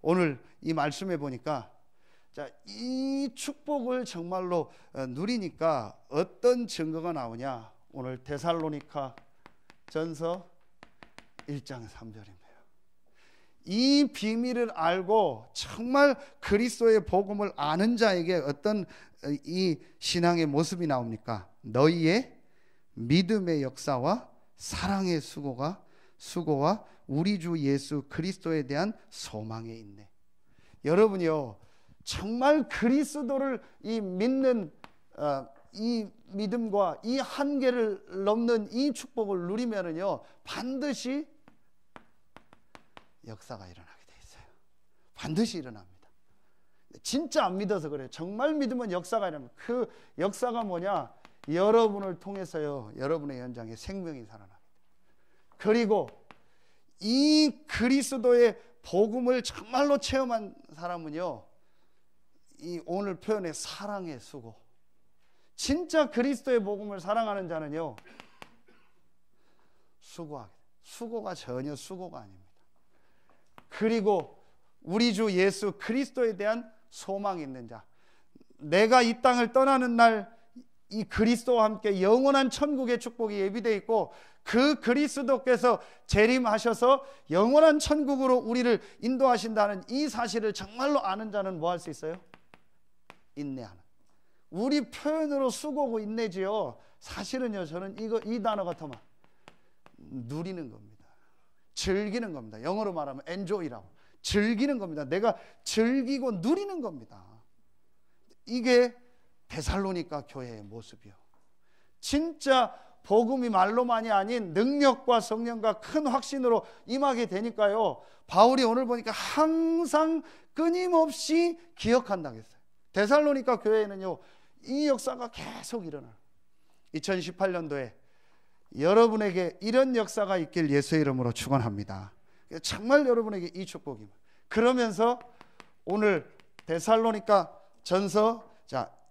오늘 이 말씀해 보니까, 자, 이 축복을 정말로 누리니까 어떤 증거가 나오냐? 오늘 데살로니가 전서 1장 3절입니다. 이 비밀을 알고 정말 그리스도의 복음을 아는 자에게 어떤 이 신앙의 모습이 나옵니까? 너희의 믿음의 역사와 사랑의 수고와 우리 주 예수 그리스도에 대한 소망에 있네. 여러분이요, 정말 그리스도를 믿는 이 믿음과 이 한계를 넘는 이 축복을 누리면은요, 반드시 역사가 일어나게 돼 있어요. 반드시 일어납니다. 진짜 안 믿어서 그래요. 정말 믿으면 역사가 일어납니다. 그 역사가 뭐냐? 여러분을 통해서요, 여러분의 연장에 생명이 살아납니다. 그리고 이 그리스도의 복음을 정말로 체험한 사람은요, 이 오늘 표현의 사랑의 수고, 진짜 그리스도의 복음을 사랑하는 자는요, 수고가 전혀 수고가 아닙니다. 그리고 우리 주 예수 그리스도에 대한 소망이 있는 자, 내가 이 땅을 떠나는 날 이 그리스도와 함께 영원한 천국의 축복이 예비되어 있고, 그 그리스도께서 재림하셔서 영원한 천국으로 우리를 인도하신다는 이 사실을 정말로 아는 자는 뭐 할 수 있어요? 인내하는. 우리 표현으로 수고고 인내지요. 사실은요, 저는 이 단어 같으면 누리는 겁니다. 즐기는 겁니다. 영어로 말하면 enjoy라고. 즐기는 겁니다. 내가 즐기고 누리는 겁니다. 이게 데살로니가 교회의 모습이요. 진짜 복음이 말로만이 아닌 능력과 성령과 큰 확신으로 임하게 되니까요, 바울이 오늘 보니까 항상 끊임없이 기억한다고 했어요. 데살로니가 교회에는요, 이 역사가 계속 일어나요. 2018년도에 여러분에게 이런 역사가 있길 예수의 이름으로 축원합니다. 정말 여러분에게 이 축복이. 그러면서 오늘 데살로니가 전서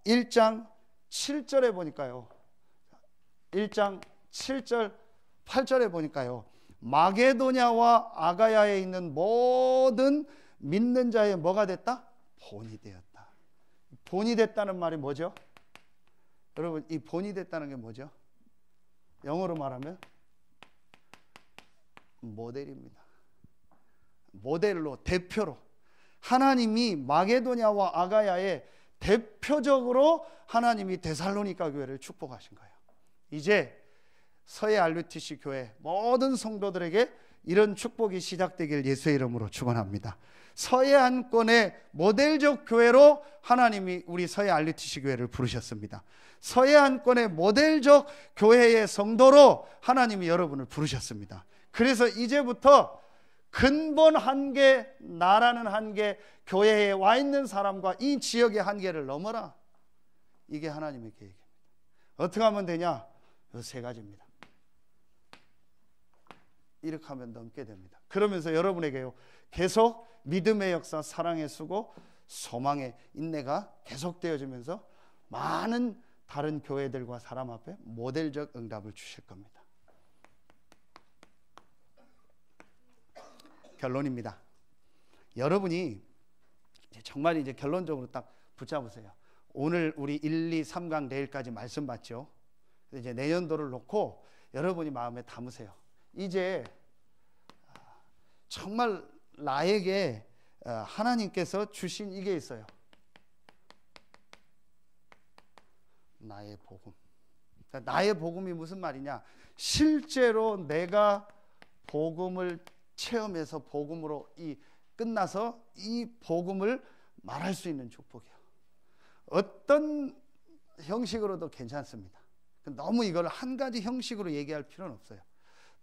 1장 7절에 보니까요, 1장 7절 8절에 보니까요, 마게도냐와 아가야에 있는 모든 믿는 자의 뭐가 됐다? 본이 되었다. 본이 됐다는 말이 뭐죠? 여러분, 이 본이 됐다는 게 뭐죠? 영어로 말하면 모델입니다. 모델로, 대표로 하나님이 마게도냐와 아가야에 대표적으로 하나님이 데살로니가 교회를 축복하신 거예요. 이제 서해 RUTC 교회 모든 성도들에게 이런 축복이 시작되길 예수의 이름으로 축원합니다. 서해 한권의 모델적 교회로 하나님이 우리 서해 RUTC 교회를 부르셨습니다. 서해 한권의 모델적 교회의 성도로 하나님이 여러분을 부르셨습니다. 그래서 이제부터 근본 한계, 나라는 한계, 교회에 와 있는 사람과 이 지역의 한계를 넘어라. 이게 하나님의 계획입니다. 어떻게 하면 되냐? 이 세 가지입니다. 이렇게 하면 넘게 됩니다. 그러면서 여러분에게요, 계속 믿음의 역사, 사랑의 수고, 소망의 인내가 계속되어지면서 많은 다른 교회들과 사람 앞에 모델적 응답을 주실 겁니다. 결론입니다. 여러분이 정말 이제 결론적으로 딱 붙잡으세요. 오늘 우리 1, 2, 3강 내일까지 말씀 받죠. 이제 내년도를 놓고 여러분이 마음에 담으세요. 이제 정말 나에게 하나님께서 주신 이게 있어요. 나의 복음. 나의 복음이 무슨 말이냐? 실제로 내가 복음을 체험해서 복음으로 끝나서 이 복음을 말할 수 있는 축복이에요. 어떤 형식으로도 괜찮습니다. 너무 이걸 한 가지 형식으로 얘기할 필요는 없어요.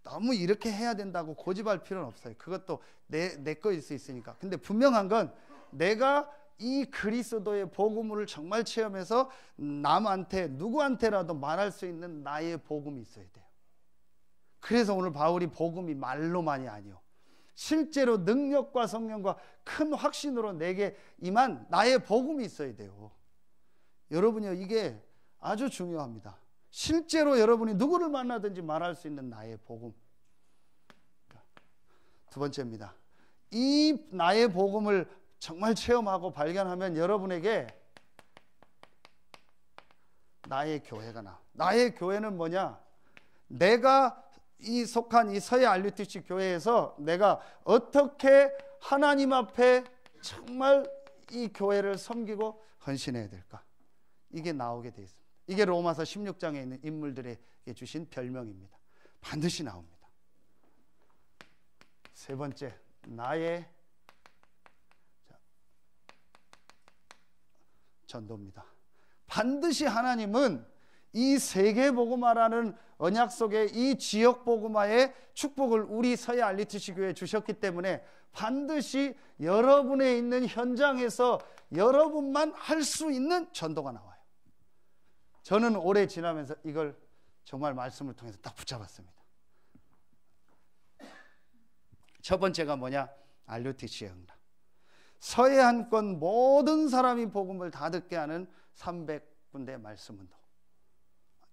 너무 이렇게 해야 된다고 고집할 필요는 없어요. 그것도 내 거일 수 있으니까. 근데 분명한 건 내가 이 그리스도의 복음을 정말 체험해서 남한테 누구한테라도 말할 수 있는 나의 복음이 있어야 돼요. 그래서 오늘 바울이 복음이 말로만이 아니요, 실제로 능력과 성령과 큰 확신으로 내게 임한 나의 복음이 있어야 돼요. 여러분이요, 이게 아주 중요합니다. 실제로 여러분이 누구를 만나든지 말할 수 있는 나의 복음. 두 번째입니다. 이 나의 복음을 정말 체험하고 발견하면 여러분에게 나의 교회가 나와. 나의 교회는 뭐냐? 내가 속한 이 서해 RUTC 교회에서 내가 어떻게 하나님 앞에 정말 이 교회를 섬기고 헌신해야 될까? 이게 나오게 돼 있습니다. 이게 로마서 16장에 있는 인물들에게 주신 별명입니다. 반드시 나옵니다. 세 번째, 나의 전도입니다. 반드시 하나님은 이 세계 복음화라는 언약 속에 이 지역 복음화의 축복을 우리 서해 RUTC 교회에 주셨기 때문에 반드시 여러분의 있는 현장에서 여러분만 할 수 있는 전도가 나와요. 저는 오래 지나면서 이걸 정말 말씀을 통해서 딱 붙잡았습니다. 첫 번째가 뭐냐? RUTC의 응답. 서해 한권 모든 사람이 복음을 다 듣게 하는 300군데 말씀 운동.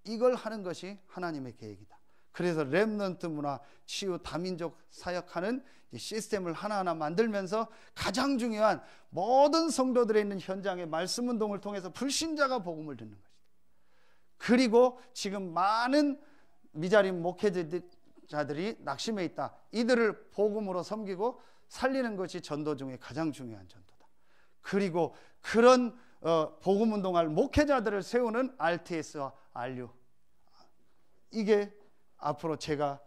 이걸 하는 것이 하나님의 계획이다. 그래서 렘넌트 문화, 치유, 다민족 사역하는 시스템을 하나하나 만들면서 가장 중요한 모든 성도들에 있는 현장의 말씀 운동을 통해서 불신자가 복음을 듣는 것이다. 그리고 지금 많은 미자립 목회자들이 낙심해 있다. 이들을 복음으로 섬기고 살리는 것이 전도 중에 가장 중요한 전도다. 그리고 그런 복음 운동할 목회자들을 세우는 RTS와 RU, 이게 앞으로 제가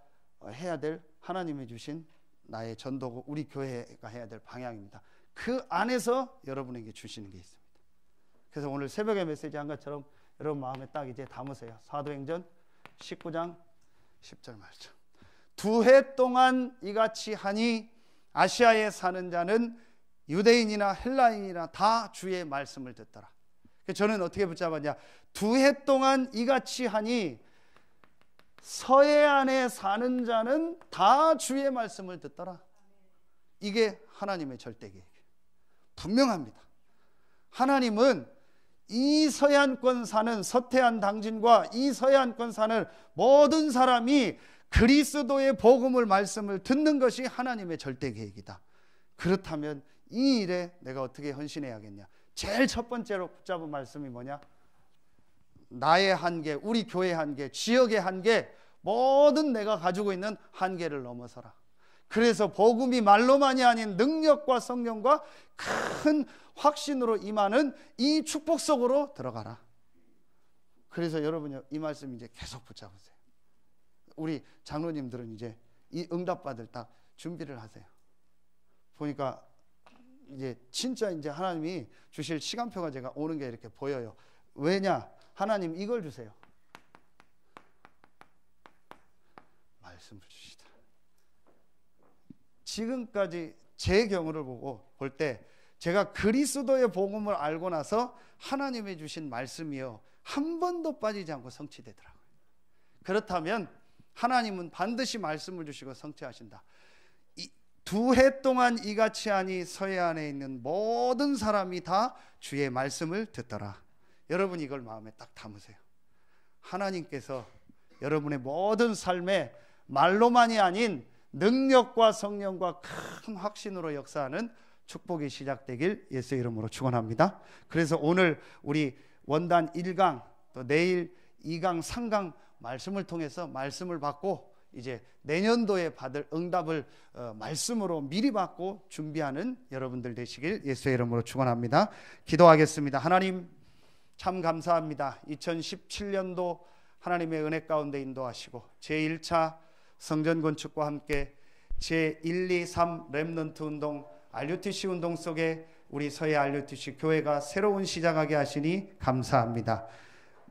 해야 될, 하나님이 주신 나의 전도고 우리 교회가 해야 될 방향입니다. 그 안에서 여러분에게 주시는 게 있습니다. 그래서 오늘 새벽에 메시지 한 것처럼 여러분 마음에 딱 이제 담으세요. 사도행전 19장 10절 말씀. 2해 동안 이같이 하니 아시아에 사는 자는 유대인이나 헬라인이나 다 주의 말씀을 듣더라. 저는 어떻게 붙잡았냐, 2해 동안 이같이 하니 서해안에 사는 자는 다 주의 말씀을 듣더라. 이게 하나님의 절대계획, 분명합니다. 하나님은 이 서해안권 사는 서태한 당진과 이 서해안권 사는 모든 사람이 그리스도의 복음을 말씀을 듣는 것이 하나님의 절대계획이다. 그렇다면 이 일에 내가 어떻게 헌신해야겠냐. 제일 첫 번째로 붙잡은 말씀이 뭐냐, 나의 한계, 우리 교회의 한계, 지역의 한계, 모든 내가 가지고 있는 한계를 넘어서라. 그래서 복음이 말로만이 아닌 능력과 성령과 큰 확신으로 임하는 이 축복 속으로 들어가라. 그래서 여러분 이 말씀 이제 계속 붙잡으세요. 우리 장로님들은 이제 이 응답받을 딱 준비를 하세요. 보니까 이제 진짜 이제 하나님이 주실 시간표가 제가 오는 게 이렇게 보여요. 왜냐? 하나님 이걸 주세요. 말씀을 주시다. 지금까지 제 경우를 볼 때 제가 그리스도의 복음을 알고 나서 하나님이 주신 말씀이요, 한 번도 빠지지 않고 성취되더라고요. 그렇다면 하나님은 반드시 말씀을 주시고 성취하신다. 2해 동안 이같이 하니 서해안에 있는 모든 사람이 다 주의 말씀을 듣더라. 여러분 이걸 마음에 딱 담으세요. 하나님께서 여러분의 모든 삶에 말로만이 아닌 능력과 성령과 큰 확신으로 역사하는 축복이 시작되길 예수 이름으로 축원합니다. 그래서 오늘 우리 원단 1강 또 내일 2강 3강 말씀을 통해서 말씀을 받고 이제 내년도에 받을 응답을 말씀으로 미리 받고 준비하는 여러분들 되시길 예수의 이름으로 축원합니다. 기도하겠습니다. 하나님 참 감사합니다. 2017년도 하나님의 은혜 가운데 인도하시고 제1차 성전 건축과 함께 제1, 2, 3 렘넌트 운동 RUTC 운동 속에 우리 서해 RUTC 교회가 새로운 시작하게 하시니 감사합니다.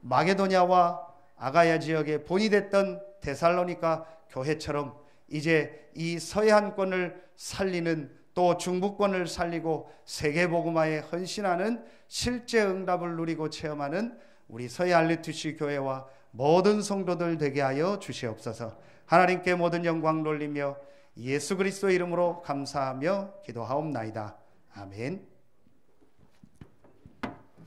마게도냐와 아가야 지역에 본이 됐던 데살로니가 교회처럼 이제 이 서해안권을 살리는, 또 중부권을 살리고 세계복음화에 헌신하는 실제 응답을 누리고 체험하는 우리 서해 RUTC 교회와 모든 성도들 되게 하여 주시옵소서. 하나님께 모든 영광 돌리며 예수 그리스도 이름으로 감사하며 기도하옵나이다. 아멘.